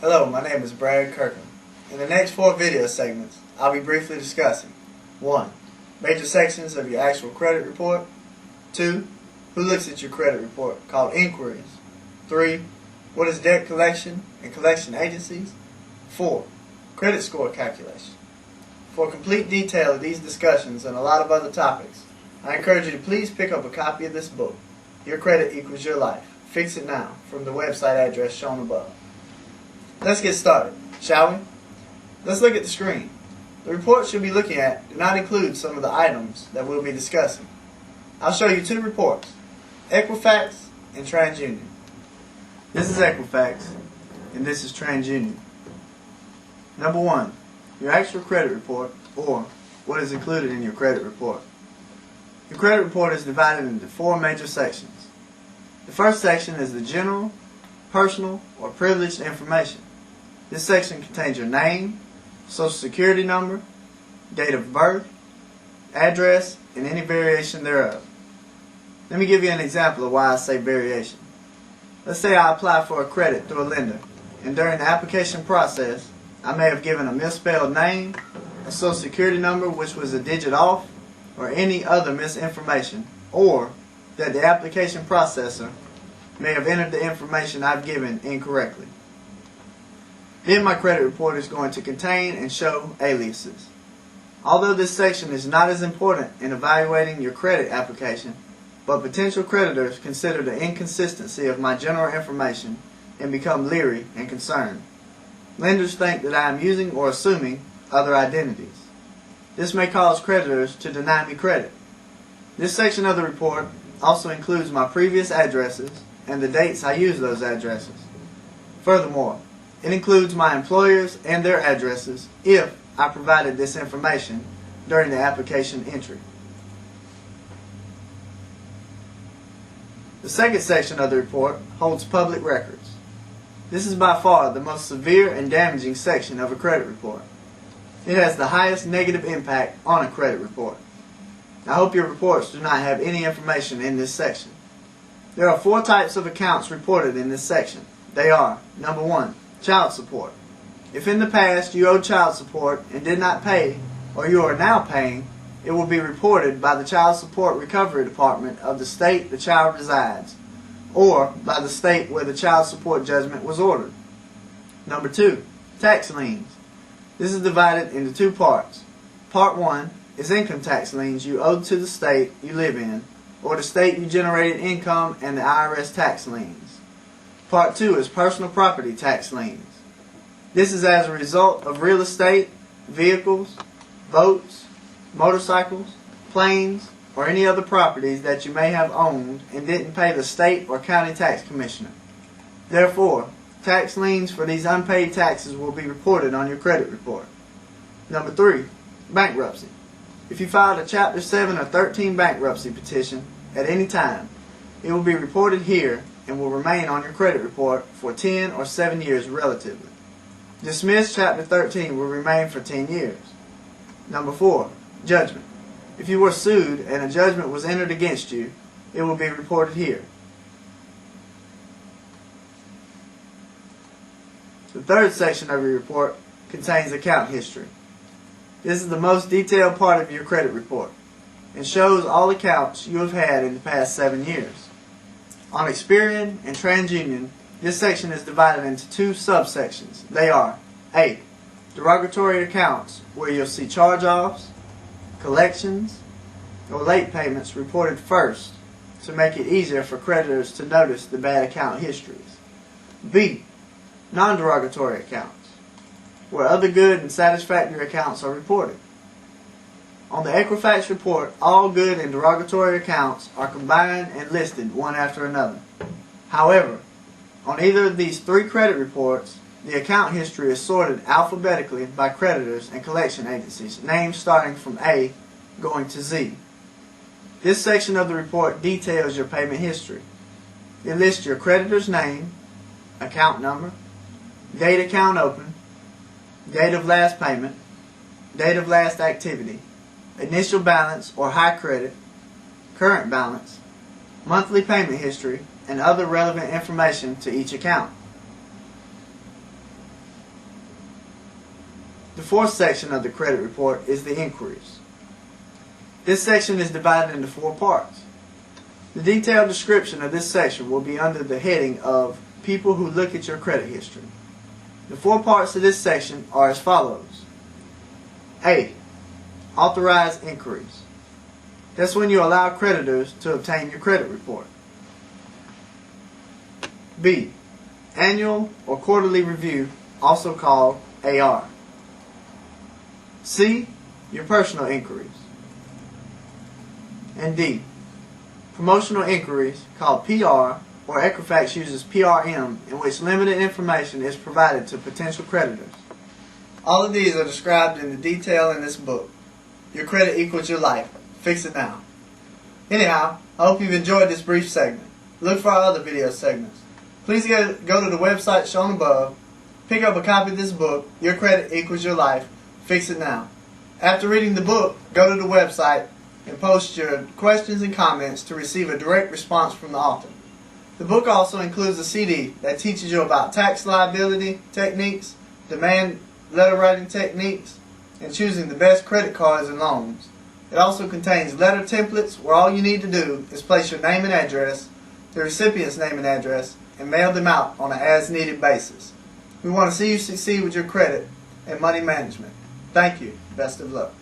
Hello, my name is Brad Kirkham. In the next 4 video segments, I'll be briefly discussing 1. Major sections of your actual credit report. 2. Who looks at your credit report, called inquiries. 3. What is debt collection and collection agencies. 4. Credit score calculation. For complete detail of these discussions and a lot of other topics, I encourage you to please pick up a copy of this book, Your Credit Equals Your Life. Fix it now, from the website address shown above. Let's get started, shall we? Let's look at the screen. The reports you'll be looking at do not include some of the items that we'll be discussing. I'll show you 2 reports, Equifax and TransUnion. This is Equifax, and this is TransUnion. Number 1, your actual credit report, or what is included in your credit report. Your credit report is divided into 4 major sections. The first section is the general, personal, or privileged information. This section contains your name, social security number, date of birth, address, and any variation thereof. Let me give you an example of why I say variation. Let's say I apply for a credit through a lender, and during the application process, I may have given a misspelled name, a social security number which was a digit off, or any other misinformation, or that the application processor may have entered the information I've given incorrectly. Then my credit report is going to contain and show aliases. Although this section is not as important in evaluating your credit application, but potential creditors consider the inconsistency of my general information and become leery and concerned. Lenders think that I am using or assuming other identities. This may cause creditors to deny me credit. This section of the report also includes my previous addresses and the dates I used those addresses. Furthermore, it includes my employers and their addresses if I provided this information during the application entry. The second section of the report holds public records. This is by far the most severe and damaging section of a credit report. It has the highest negative impact on a credit report. I hope your reports do not have any information in this section. There are 4 types of accounts reported in this section. They are, number 1, child support. If in the past you owed child support and did not pay, or you are now paying, it will be reported by the Child Support Recovery Department of the state the child resides, or by the state where the child support judgment was ordered. Number 2, tax liens. This is divided into 2 parts. Part 1 is income tax liens you owed to the state you live in, or the state you generated income and the IRS tax liens. Part 2 is personal property tax liens. This is as a result of real estate, vehicles, boats, motorcycles, planes, or any other properties that you may have owned and didn't pay the state or county tax commissioner. Therefore, tax liens for these unpaid taxes will be reported on your credit report. Number 3, bankruptcy. If you filed a Chapter 7 or 13 bankruptcy petition at any time, it will be reported here and will remain on your credit report for 10 or 7 years relatively. Dismissed Chapter 13 will remain for 10 years. Number 4, judgment. If you were sued and a judgment was entered against you, it will be reported here. The third section of your report contains account history. This is the most detailed part of your credit report and shows all accounts you have had in the past 7 years. On Experian and TransUnion, this section is divided into 2 subsections. They are A, derogatory accounts, where you'll see charge-offs, collections, or late payments reported first to make it easier for creditors to notice the bad account histories. B, non-derogatory accounts, where other good and satisfactory accounts are reported. On the Equifax report, all good and derogatory accounts are combined and listed one after another. However, on either of these 3 credit reports, the account history is sorted alphabetically by creditors and collection agencies, names starting from A going to Z. This section of the report details your payment history. It lists your creditor's name, account number, date account open, date of last payment, date of last activity, initial balance or high credit, current balance, monthly payment history, and other relevant information to each account. The fourth section of the credit report is the inquiries. This section is divided into 4 parts. The detailed description of this section will be under the heading of people who look at your credit history. The 4 parts of this section are as follows. A. Authorized inquiries. That's when you allow creditors to obtain your credit report. B. Annual or quarterly review, also called AR. C. Your personal inquiries. And D. Promotional inquiries, called PR, or Equifax uses PRM, in which limited information is provided to potential creditors. All of these are described in the detail in this book. Your credit equals your life. Fix it now. Anyhow, I hope you've enjoyed this brief segment. Look for our other video segments. Please go to the website shown above, pick up a copy of this book, Your Credit Equals Your Life. Fix it now. After reading the book, go to the website and post your questions and comments to receive a direct response from the author. The book also includes a CD that teaches you about tax liability techniques, demand letter writing techniques, and choosing the best credit cards and loans. It also contains letter templates where all you need to do is place your name and address, the recipient's name and address, and mail them out on an as-needed basis. We want to see you succeed with your credit and money management. Thank you. Best of luck.